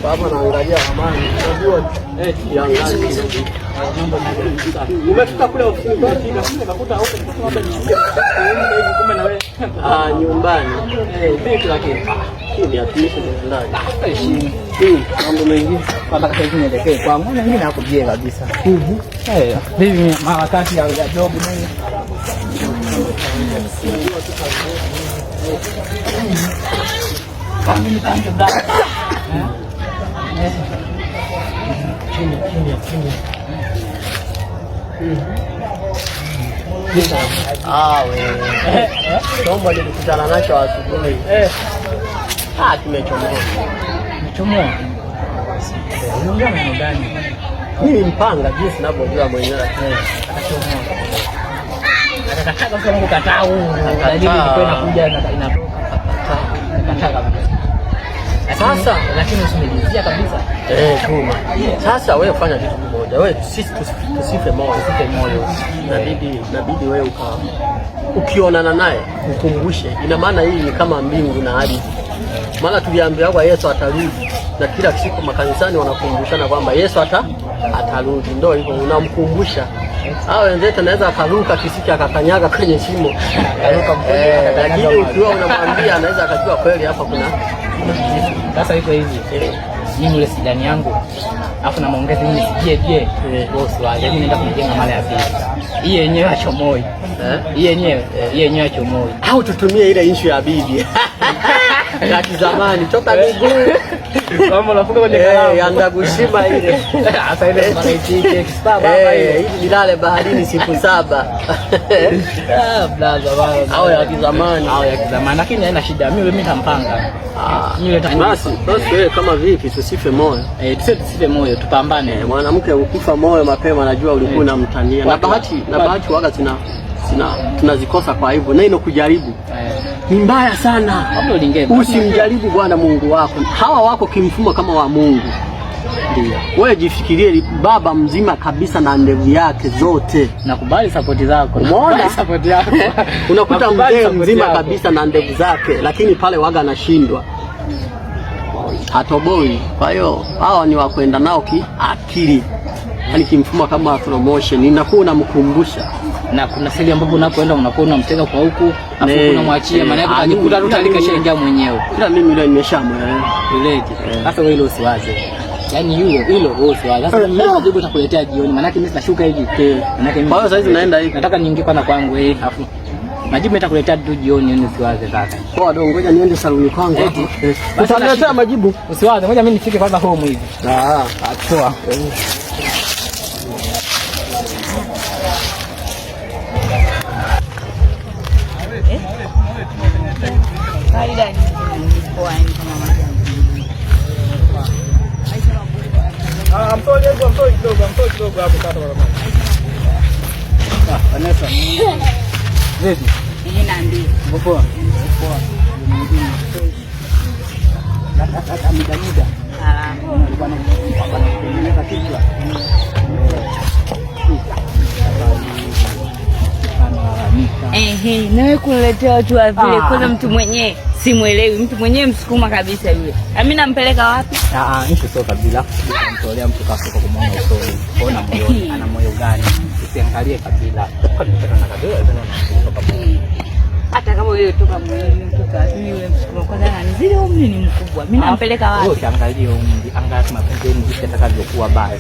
Baba naangalia amani. Unajua kiangazi. Umefika kule ofisini kwa kina nakuta huko hapa ni hivi kumbe na wewe. Nyumbani. Vipi lakini? Hii atumishi ndani. Mambo mengi. Baba kaka nielekee kwangu na mimi nakujia kabisa. Vipi wakati ya job mimi. Kami nitaanza dada. Kimya. Wewe. Chombo nilikutana nacho asubuhi. Kimechomoa. Kimechomoa. Unaongea maneno gani? Mimi mpanga jinsi ninavyojua mwenyewe. Akataka kama kukataa huko. Inakuja inatoka. Akataka. Sasa lakini usimalizia kabisa. Tuma. Sasa wewe fanya kitu kimoja. Wewe sisi tusife moyo. Inabidi wewe ukionana naye ukumbushe. Ina maana hii ni kama mbingu na ardhi. Maana tuliambiwa kwa Yesu atarudi na kila siku makanisani wanakumbushana kwamba Yesu atarudi. Ndio hivyo unamkumbusha. Hao wenzetu anaweza akaruka kisiki akakanyaga kwenye shimo. Lakini ukiwa unamwambia anaweza akajua kweli hapa kuna sasa iko hivi. Mimi ile sidani yangu. Alafu na maongezi mimi je boss wale mimi naenda kujenga mara ya pili. Hii yenyewe achomoi. Hii yenyewe achomoi. Au tutumie ile issue ya bibi. Ya kizamani toka miguu. Kama unafunga kwenye kalamu. Yanga kushima ile. Sasa ile mara itike kisaba hapa ile. Hii nilale baharini siku 7. Blaza bana. Au ya kizamani. Lakini haina shida. Mimi nitampanga. Basi wewe kama vipi tusife moyo. Tusife moyo tupambane. Mwanamke ukifa moyo mapema najua ulikuwa unamtania. Na bahati waga tunazikosa kwa hivyo. Na ino kujaribu. Ni mbaya sana. Usimjaribu Bwana Mungu wako. Hawa wako kimfumo kama wa Mungu. Ndio. Wewe jifikirie baba mzima kabisa na ndevu yake zote. Nakubali support zako. Umeona support yako. Unakuta mzee mzima kabisa na ndevu zake lakini pale waga anashindwa. Hatoboi. Kwa hiyo hawa ni wakwenda nao kiakili. Yaani kimfumo kama promotion inakuwa unamkumbusha. Na kuna siri ambapo unapoenda unakuwa unamtega kwa huku afu unamwachia maana yake utajikuta utalika shenja mwenyewe. Ila mimi ile nimeshamwelewa. Sasa wewe ile usiwaze. Yaani hilo usiwaze. Sasa mimi majibu nitakuletea jioni maana yake mimi nashuka hivi. Maana yake mimi sasa hizi naenda hivi. Nataka niingie kwanza kwangu afu majibu nitakuletea tu jioni usiwaze sasa. Poa dogo ngoja niende saluni kwangu hapo. Utaniletea majibu. Usiwaze ngoja mimi nifike kwanza home hivi. Poa. Mtoi kidogo hapo kata barabara. Vanessa. Vipi? Mimi na ndi. Poa. Muda. Bwana kichwa. Nawe kuniletea watu wa vile kuna mtu mwenyewe simuelewi, mtu mwenyewe msukuma kabisa yule. Mimi nampeleka wapi? Nchi sio kabila. Namtolea mtu kafuka kumwona usoni. Kuona moyoni ana moyo gani? Usiangalie kabila. Kwa nini na kabila hata kama wewe toka mwili mtoka mimi yule msukuma kwanza ni zile umri ni mkubwa. Mimi nampeleka wapi? Usiangalie umri, angalia mapenzi jinsi atakavyokuwa baya.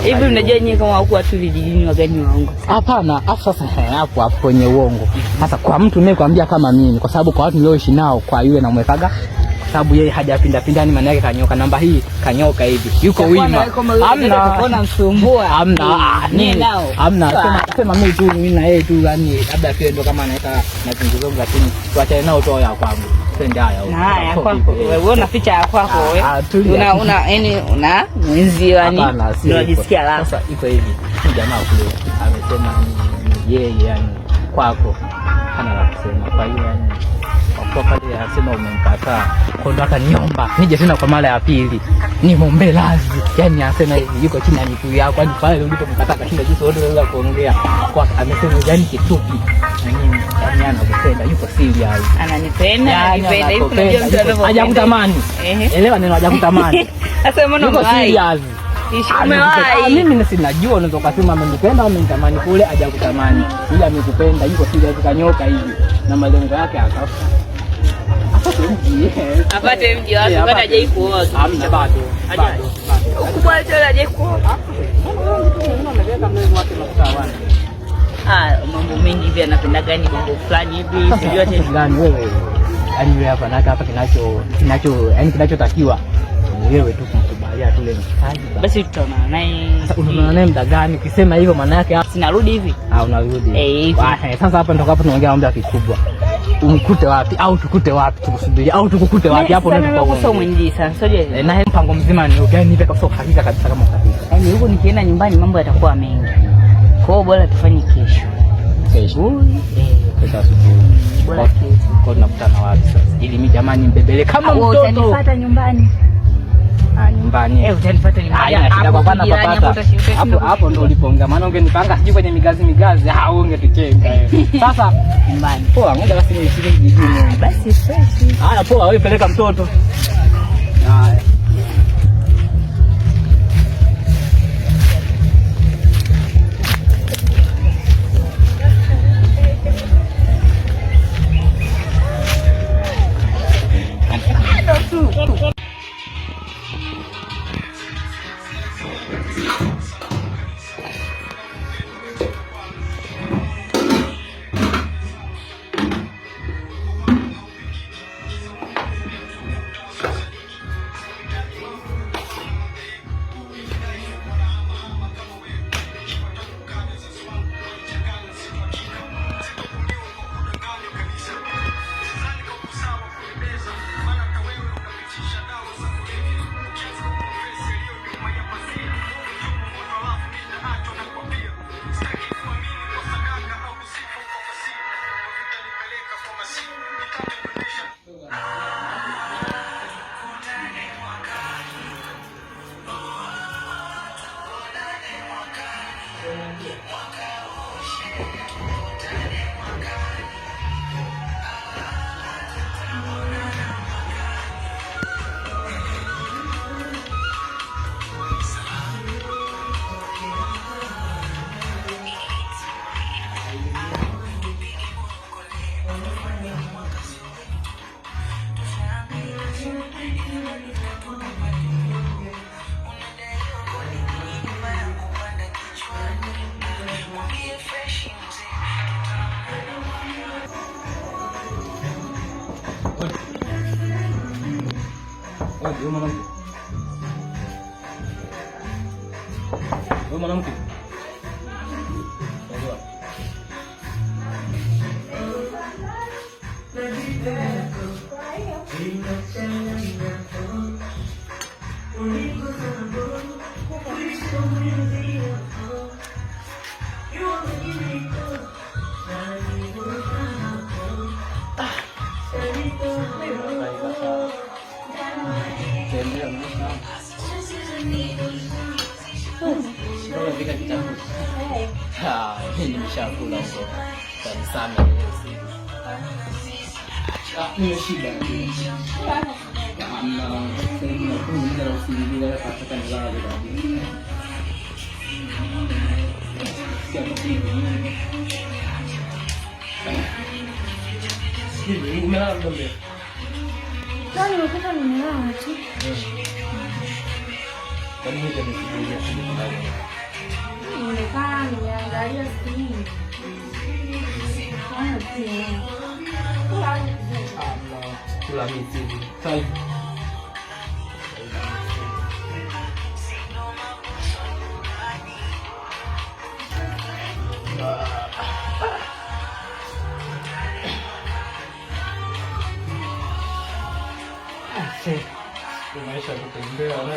Hivi unajua nyinyi kama wako tu vijijini wagani waongo? Hapana, sasa hapo kwenye uongo. Sasa kwa mtu nimekwambia kama mimi kwa sababu kwa watu nilioishi nao kwa yule namwekaga sababu yeye hajapinda pindani maana yake kanyoka namba hii kanyoka hivi yuko wima hamna kuona msumbua hamna sema mimi tu mimi na yeye tu yani labda pia ndo kama anaweka mazungumzo lakini tuachane nao tu ya kwangu twende haya kwako wewe unaficha ya kwako wewe una yani una mwenzi yani unajisikia la sasa iko hivi jamaa kule amesema yeye yani kwako hana la kusema kwa hiyo yani kwa pale anasema umemkataa. Kwa ndo akaniomba nije tena kwa mara ya pili. Nimombe lazi. Yaani anasema hivi yuko chini ya miguu yako. Hadi pale ulipomkataa kashinda jinsi wote wanaweza kuongea. Kwa amesema yani kitupi. Na mimi yani anakupenda, yuko serious. Ananipenda, ananipenda. Hivi unajua mtu anavyo. Hajakutamani. Elewa neno hajakutamani. Sasa mbona umewahi? Umewahi? Mimi sinajua unaweza kusema amenipenda au amenitamani kule hajakutamani. Ila amekupenda, yuko serious kanyoka hivi. Na malengo yake akafa. Apate mji wake bado hajaikuoa. Hamna bado. Bado. Ukubwa wake hajaikuoa. Mambo mengi hivi anapenda gani mambo fulani hivi sijui hata gani wewe. Yaani wewe hapa naka hapa yani kinachotakiwa ni wewe tu kumkubalia tu ile mtaji. Basi tutaonana naye. Sasa unaona naye muda gani? Ukisema hivyo maana yake sinarudi hivi. Unarudi. Hivi. Sasa hapa ndo hapo tunaongea mambo kikubwa. Umkute wapi au tukute wapi tukusubiri au tukukute wapi hapo ndio tunakosa mwingi sana. Sio na mpango mzima ni gani nipe kwa hakika kabisa kama hakika. Yaani huko nikienda nyumbani mambo yatakuwa mengi. Kwa hiyo bora tufanye kesho. Kesho asubuhi. Bora kesho. Kwa tunakutana wapi sasa? Ili mimi jamani mbebele kama mtoto. Utanifuata nyumbani. Nyumbani. Utanifuata nyumbani. Hapo ndo ulipoongea. Maana ungenipanga siji kwenye migazi ungetuchenga. Sasa nyumbani. Poa, ngoja basi nishike kijijini. Basi fresh. Haya poa, wewe peleka mtoto. Haya. Wewe mwanamke. Nimeshakula huko sana. Nimeshiba. Umelala muda mrefu? Nani umepata nimelala tu. Kwa nini unanifikiria sana? Nimekaa nimeangalia screen. Kula miti. Sai. Maisha kutembea na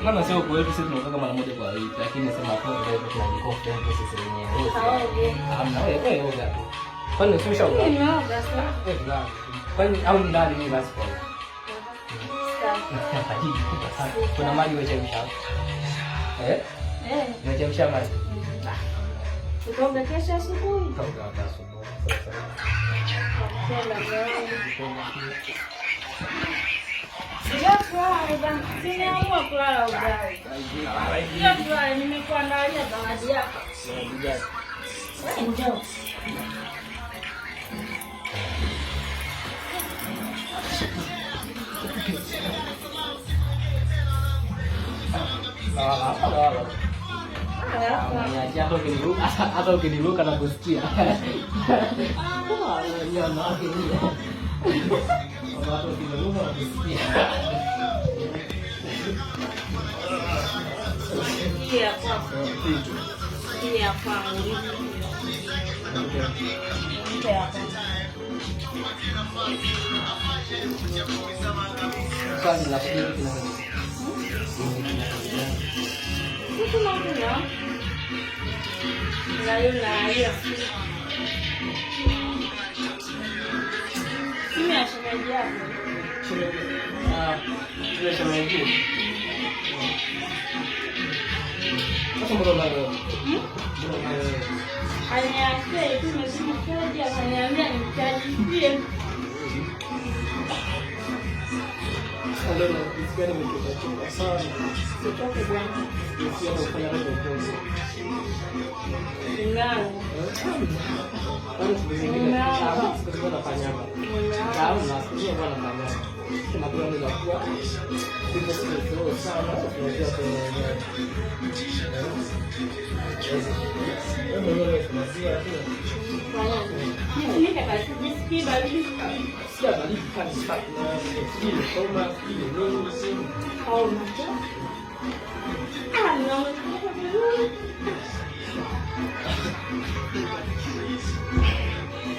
Kama sio kwetu sisi tunatoka mara moja kwa wiki, lakini sema kwa leo tunajikofa sisi wenyewe. Hamna wewe oga tu. Kwani sio shauri? Nimeoga sasa. Kwani au ndani ni basi kwa. Kuna maji wachemsha. Unachemsha maji. Utaoga kesho asubuhi. Utaoga asubuhi. Sijaamua kulala ugali. Sijafurahi, nimekuandalia zawadi yako. Njoo. Hata ukiniruka na kusikia.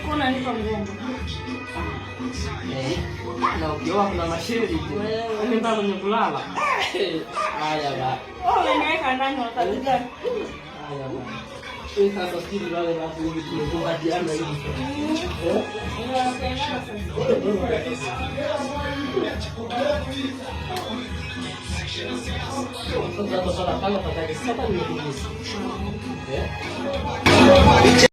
Kuna nipo mgongo. Na ukioa kuna masheri. Mimi mpaka kwenye kulala. Haya ba. Unaniweka ndani wakati gani? Haya ba. Sasa sisi wale watu hivi tumekumbatiana hivi. Sasa